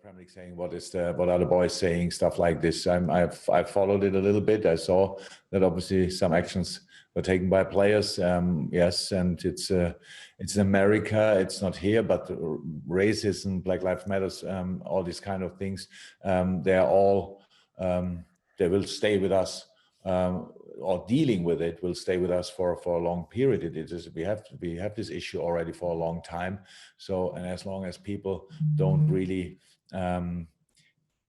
Premier League saying what are the boys saying, stuff like this. I've followed it a little bit. I saw that obviously some actions were taken by players. Yes, and it's in America. It's not here, but racism, Black Lives Matters, all these kind of things. They are all they will stay with us. Or dealing with it will stay with us for a long period. It is we have this issue already for a long time. So, and as long as people don't really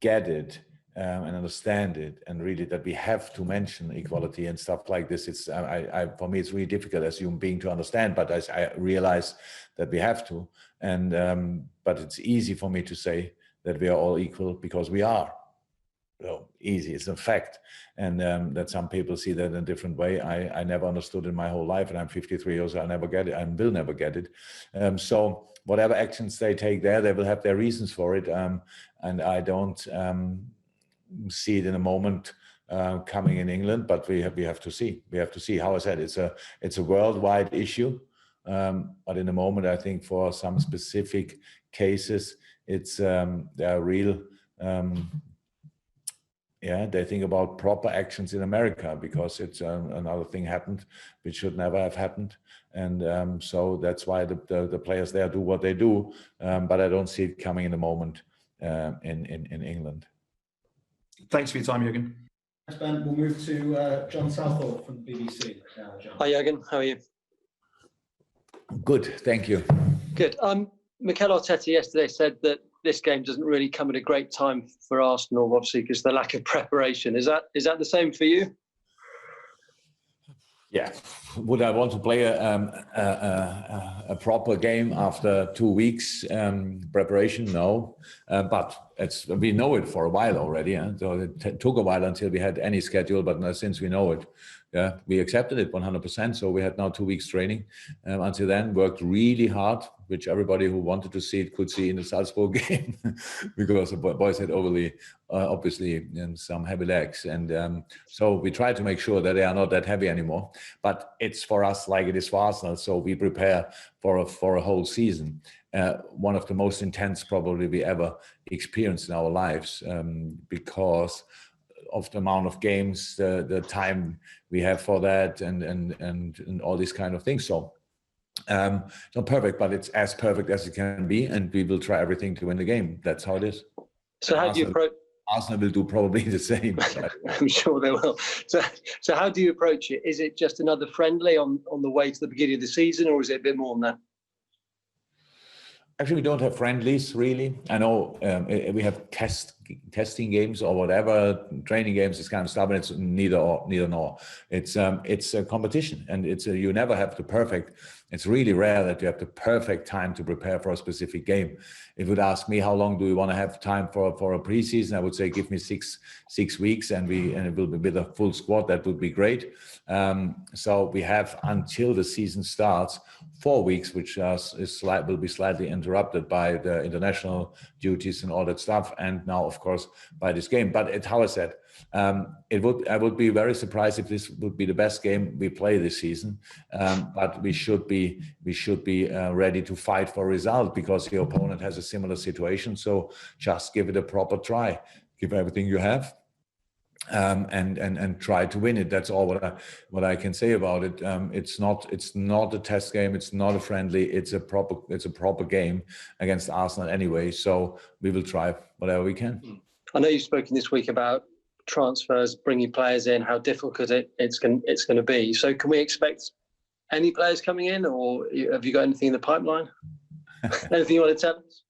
get it and understand it, and really that we have to mention equality and stuff like this, it's for me it's really difficult as a human being to understand. But I realize that we have to, and but it's easy for me to say that we are all equal because we are. Well, easy, it's a fact, and that some people see that in a different way. I never understood in my whole life, and I'm 53 years old. I never get it. I will never get it. So whatever actions they take there, they will have their reasons for it, and I don't see it in a moment coming in England. But we have to see. We have to see. How I said, it's a worldwide issue, but in a moment, I think for some specific cases, it's there are real. Yeah, they think about proper actions in America because it's another thing happened which should never have happened, and so that's why the players there do what they do. But I don't see it coming in a moment in England. Thanks for your time, Jürgen. Thanks, Ben. We'll move to John Southall from the BBC. John. Hi, Jürgen. How are you? Good, thank you. Good. Mikel Arteta yesterday said that this game doesn't really come at a great time for Arsenal, obviously, because the lack of preparation. Is that the same for you? Yeah. Would I want to play a proper game after 2 weeks preparation? No. But we know it for a while already. So it took a while until we had any schedule, but since we know it, yeah, we accepted it 100%. So we had now 2 weeks training. Until then, worked really hard, which everybody who wanted to see it could see in the Salzburg game, because the boys had obviously some heavy legs, and so we try to make sure that they are not that heavy anymore. But it's for us like it is for Arsenal. So we prepare for a whole season. One of the most intense probably we ever experienced in our lives, because of the amount of games, the time we have for that, and all these kind of things. So not perfect, but it's as perfect as it can be, and we will try everything to win the game. That's how it is. So how do you approach? Arsenal will do probably the same. I'm sure they will. So how do you approach it? Is it just another friendly on the way to the beginning of the season, or is it a bit more than that? Actually, we don't have friendlies, really. I know we have testing games or whatever, training games, this kind of stuff, and it's neither nor. It's a competition, and you never have the perfect. It's really rare that you have the perfect time to prepare for a specific game. If you would ask me how long do we want to have time for a preseason, I would say give me six weeks, and it will be with a full squad. That would be great. So we have until the season starts 4 weeks, which will be slightly interrupted by the international duties and all that stuff, and now of course by this game. But how I said, I would be very surprised if this would be the best game we play this season. But we should be ready to fight for a result, because the opponent has a similar situation. So just give it a proper try, give everything you have. And try to win it. That's all what I can say about it. It's not a test game. It's not a friendly. It's a proper game against Arsenal anyway. So we will try whatever we can. I know you've spoken this week about transfers, bringing players in, how difficult it's going to be. So can we expect any players coming in, or have you got anything in the pipeline? Anything you want to tell us?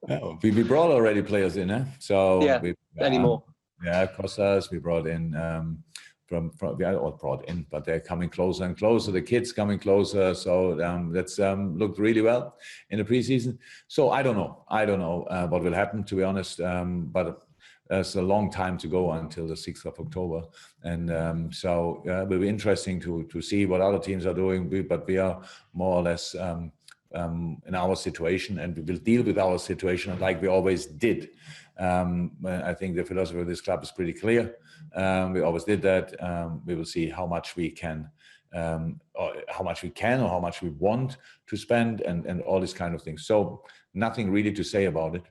No, we brought already players in, So yeah, any more? Yeah, Costas, we brought in we are all brought in, but they're coming closer and closer. The kids coming closer, so that's looked really well in the preseason. So I don't know what will happen, to be honest. But there's a long time to go until the 6th of October, and so it will be interesting to see what other teams are doing. But we are more or less in our situation, and we will deal with our situation like we always did. I think the philosophy of this club is pretty clear. We always did that. We will see how much we can, or how much we want to spend, and all these kind of things. So nothing really to say about it.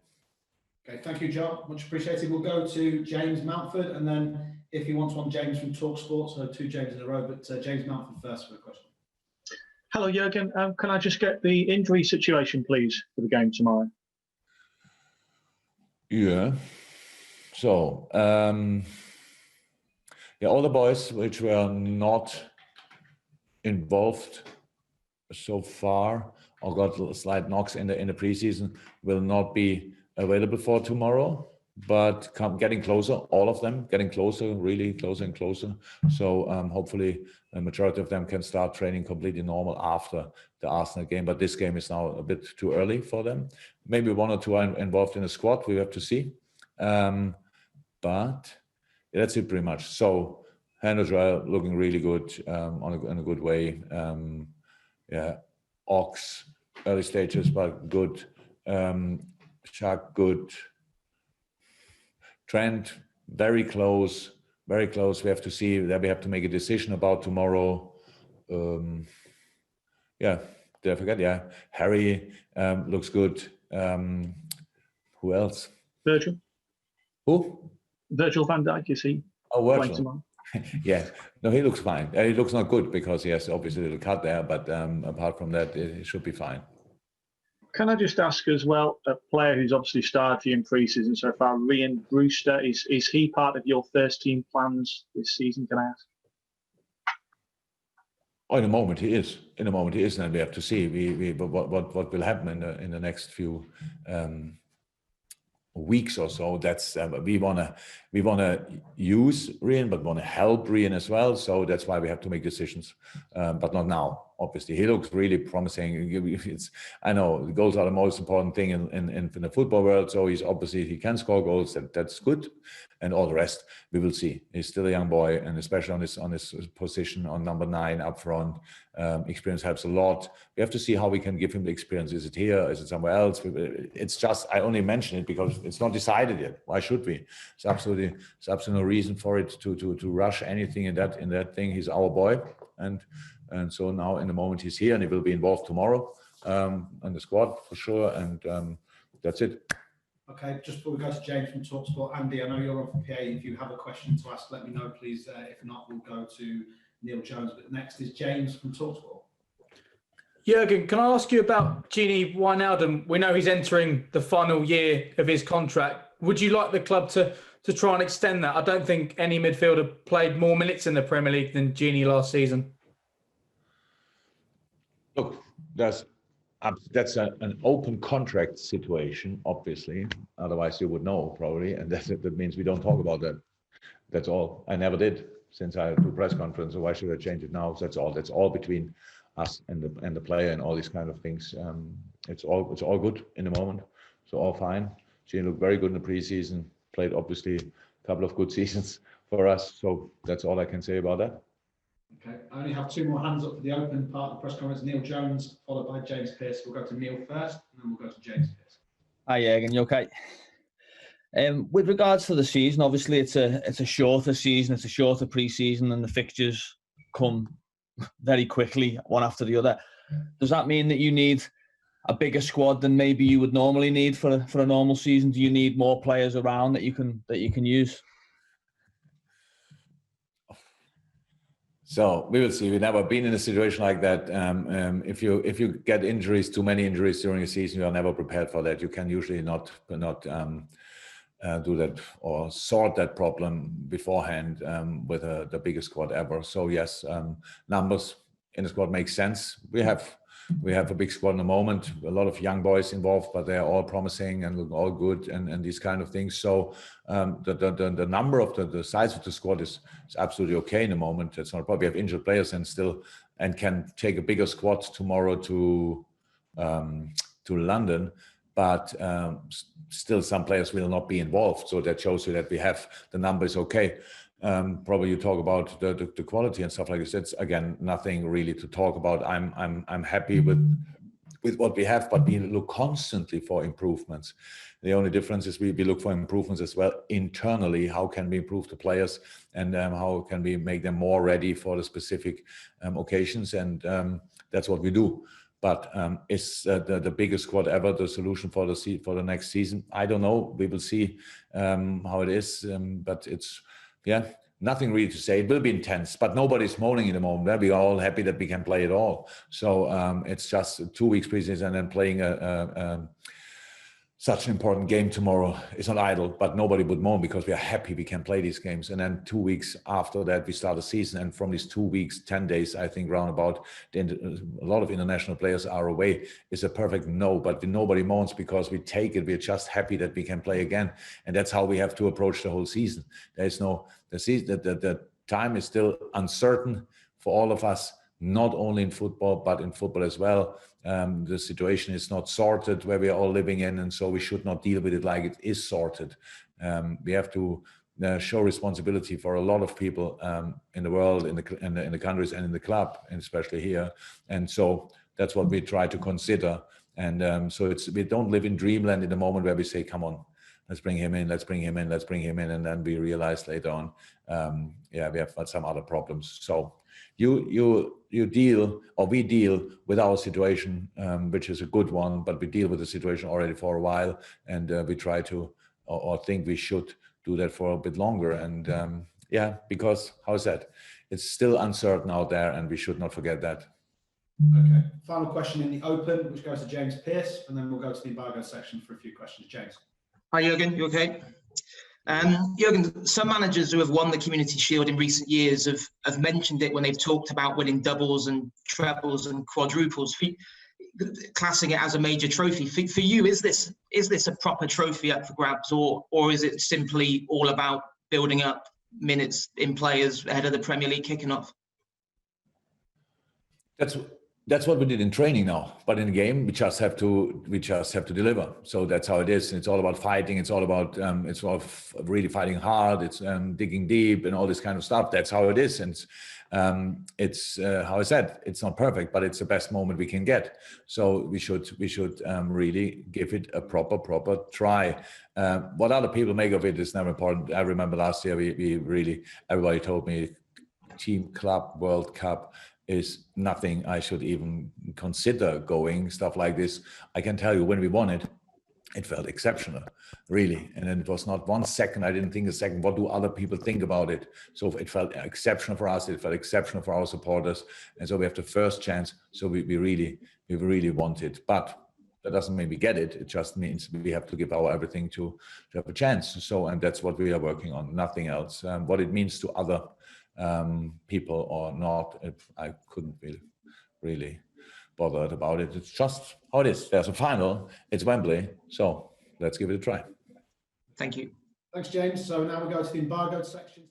Okay, thank you, John. Much appreciated. We'll go to James Mountford, and then if you want one, James from TalkSport, so 2 James in a row, but James Mountford first for the question. Hello, Jürgen. Can I just get the injury situation, please, for the game tomorrow? Yeah. So, all the boys which were not involved so far or got slight knocks in the preseason will not be available for tomorrow, but getting closer, all of them getting closer, really closer and closer. So hopefully the majority of them can start training completely normal after the Arsenal game, but this game is now a bit too early for them. Maybe 1 or 2 are involved in the squad, we have to see. But that's it pretty much. So Hannah looking really good, in a good way. Ox, early stages, but good. Chuck, good. Trent, very close, very close. We have to see that we have to make a decision about tomorrow. Did I forget? Yeah, Harry looks good. Who else? Virgil. Who? Virgil van Dijk, is he? Oh, Virgil. Yeah, no, he looks fine. He looks not good because he has obviously a little cut there, but apart from that, it should be fine. Can I just ask as well, a player who's obviously started for you in pre-season so far, Ryan Brewster, is he part of your first team plans this season, can I ask? Oh, in a moment he is. In a moment he is, and we have to see what will happen in the next few weeks or so. That's we wanna use Ryan, but want to help Ryan as well. So that's why we have to make decisions, but not now. Obviously, he looks really promising. I know the goals are the most important thing in the football world. So he can score goals. That's good, and all the rest we will see. He's still a young boy, and especially on his position on number 9 up front, experience helps a lot. We have to see how we can give him the experience. Is it here? Is it somewhere else? It's just I only mention it because it's not decided yet. Why should we? It's absolutely no reason for it to rush anything in that thing. He's our boy, and so now in the moment he's here and he will be involved tomorrow in the squad for sure, and that's it. Okay, just before we go to James from TalkSport, Andy, I know you're on for PA. If you have a question to ask, let me know, please. If not, we'll go to Neil Jones. But next is James from TalkSport. Jürgen, can I ask you about Gini Wijnaldum? We know he's entering the final year of his contract. Would you like the club to try and extend that? I don't think any midfielder played more minutes in the Premier League than Gini last season. Look, that's an open contract situation, obviously. Otherwise, you would know probably, and that means we don't talk about that. That's all. I never did since I do press conference. So why should I change it now? So that's all. That's all between us and the player and all these kind of things. It's all good in the moment. So all fine. Gene looked very good in the preseason. Played obviously a couple of good seasons for us. So that's all I can say about that. Okay, I only have 2 more hands up for the open part of the press conference. Neil Jones, followed by James Pearce. We'll go to Neil first, and then we'll go to James Pearce. Hi, Jürgen, you okay? With regards to the season, obviously it's a shorter season, it's a shorter pre-season, and the fixtures come very quickly, one after the other. Does that mean that you need a bigger squad than maybe you would normally need for a normal season? Do you need more players around that you can use? So we will see. We've never been in a situation like that. If you get injuries, too many injuries during a season, you are never prepared for that. You can usually not do that or sort that problem beforehand with the biggest squad ever. So yes, numbers in the squad make sense. We have a big squad in the moment, a lot of young boys involved, but they're all promising and look all good and these kind of things. So the number of the size of the squad is absolutely okay in the moment. It's not probably have injured players and can take a bigger squad tomorrow to London, but still some players will not be involved. So that shows you that we have the numbers okay. Probably you talk about the quality and stuff like this. It's again nothing really to talk about. I'm happy with what we have, but we look constantly for improvements. The only difference is we look for improvements as well internally. How can we improve the players, and how can we make them more ready for the specific occasions? And that's what we do. But is the biggest squad ever the solution for the next season? I don't know. We will see how it is. But it's, nothing really to say. It will be intense, but nobody's moaning in the moment. We're all happy that we can play it all. So it's just 2 weeks preseason and then playing such an important game tomorrow. It's not idle, but nobody would moan because we are happy we can play these games. And then 2 weeks after that, we start the season. And from these 2 weeks, 10 days, I think roundabout, a lot of international players are away. It's a perfect no, but nobody moans because we take it. We're just happy that we can play again. And that's how we have to approach the whole season. There's no, the time is still uncertain for all of us, not only in football, but in football as well. The situation is not sorted where we are all living in, and so we should not deal with it like it is sorted. We have to show responsibility for a lot of people in the world, in the countries, and in the club, and especially here. And so that's what we try to consider. And so we don't live in dreamland in the moment where we say, "Come on, let's bring him in, let's bring him in, let's bring him in," and then we realize later on, we have some other problems. So you deal, or we deal with our situation, which is a good one, but we deal with the situation already for a while, and we try to, or think we should do that for a bit longer. And because, how is that? It's still uncertain out there, and we should not forget that. Okay. Final question in the open, which goes to James Pearce, and then we'll go to the embargo section for a few questions. James. Hi, Jürgen. You okay? Jürgen, some managers who have won the Community Shield in recent years have mentioned it when they've talked about winning doubles and trebles and quadruples, classing it as a major trophy. For you, is this a proper trophy up for grabs, or is it simply all about building up minutes in players ahead of the Premier League kicking off? That's what we did in training now, but in the game we just have to deliver. So that's how it is. It's all about fighting. It's all about really fighting hard. It's digging deep and all this kind of stuff. That's how it is. And it's how I said, it's not perfect, but it's the best moment we can get. So we should really give it a proper try. What other people make of it is never important. I remember last year we really, everybody told me, Team Club World Cup is nothing I should even consider going, stuff like this. I can tell you, when we won it, it felt exceptional, really. And then it was not 1 second, I didn't think a second, what do other people think about it? So it felt exceptional for us, it felt exceptional for our supporters. And so we have the first chance, so we really want it. But that doesn't mean we get it, it just means we have to give our everything to have a chance. So, and that's what we are working on, nothing else. What it means to other people or not, I couldn't be really bothered about it. It's just how it is. There's a final, it's Wembley, so let's give it a try. Thank you. Thanks, James. So now we'll go to the embargoed section.